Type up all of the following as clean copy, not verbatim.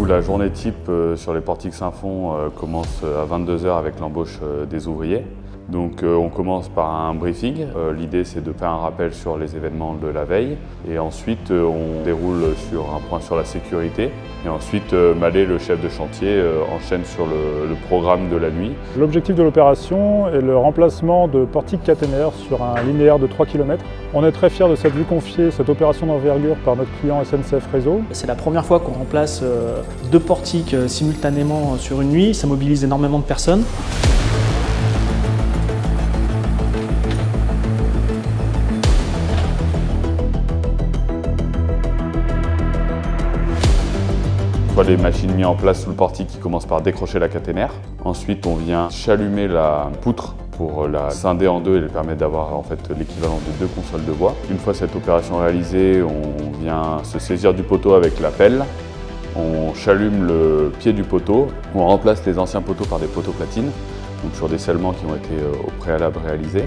la journée type sur les portiques Saint-Fond commence à 22 h avec l'embauche des ouvriers. Donc on commence par un briefing. L'idée c'est de faire un rappel sur les événements de la veille et ensuite on déroule sur un point sur la sécurité et ensuite Malé, le chef de chantier, enchaîne sur le programme de la nuit. L'objectif de l'opération est le remplacement de portiques caténaires sur un linéaire de 3 km. On est très fiers de cette vue confiée, cette opération d'envergure par notre client SNCF Réseau. C'est la première fois qu'on remplace 2 portiques simultanément sur une nuit. Ça mobilise énormément de personnes. Les machines mises en place sous le portique qui commencent par décrocher la caténaire. Ensuite, on vient chalumer la poutre pour la scinder en deux et lui permettre d'avoir en fait l'équivalent de 2 consoles de bois. Une fois cette opération réalisée, on vient se saisir du poteau avec la pelle. On chalume le pied du poteau. On remplace les anciens poteaux par des poteaux platines, donc sur des scellements qui ont été au préalable réalisés.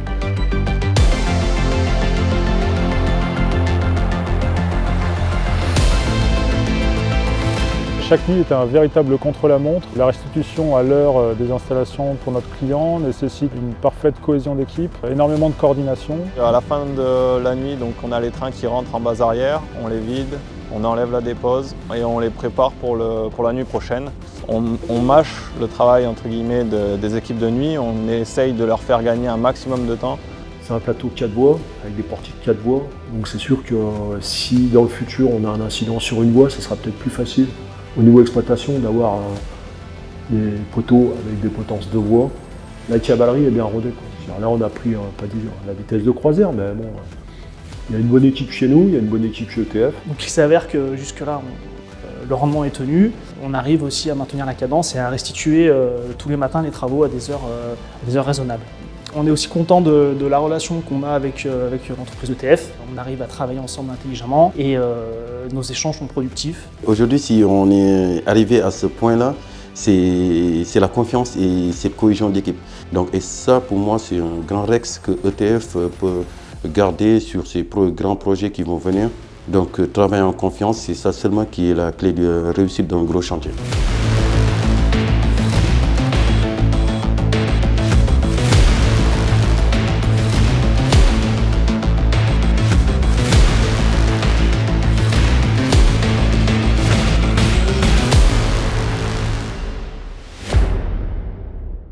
Chaque nuit est un véritable contre-la-montre. La restitution à l'heure des installations pour notre client nécessite une parfaite cohésion d'équipe, énormément de coordination. À la fin de la nuit, donc, on a les trains qui rentrent en base arrière, on les vide, on enlève la dépose et on les prépare pour la nuit prochaine. On mâche le travail entre guillemets des équipes de nuit, on essaye de leur faire gagner un maximum de temps. C'est un plateau 4 voies avec des portiques 4 voies, donc c'est sûr que si dans le futur on a un incident sur une voie, ce sera peut-être plus facile au niveau exploitation d'avoir des poteaux avec des potences de voies. La cavalerie est bien rodée. Là on a pris, pas dire la vitesse de croisière, mais bon, il y a une bonne équipe chez nous, il y a une bonne équipe chez ETF. Donc il s'avère que jusque-là, le rendement est tenu. On arrive aussi à maintenir la cadence et à restituer tous les matins les travaux à des heures raisonnables. On est aussi content de la relation qu'on a avec l'entreprise ETF. On arrive à travailler ensemble intelligemment et nos échanges sont productifs. Aujourd'hui, si on est arrivé à ce point-là, c'est la confiance et cette cohésion d'équipe. Et ça, pour moi, c'est un grand rex que ETF peut garder sur ces grands projets qui vont venir. Donc, travailler en confiance, c'est ça seulement qui est la clé de réussite d'un gros chantier.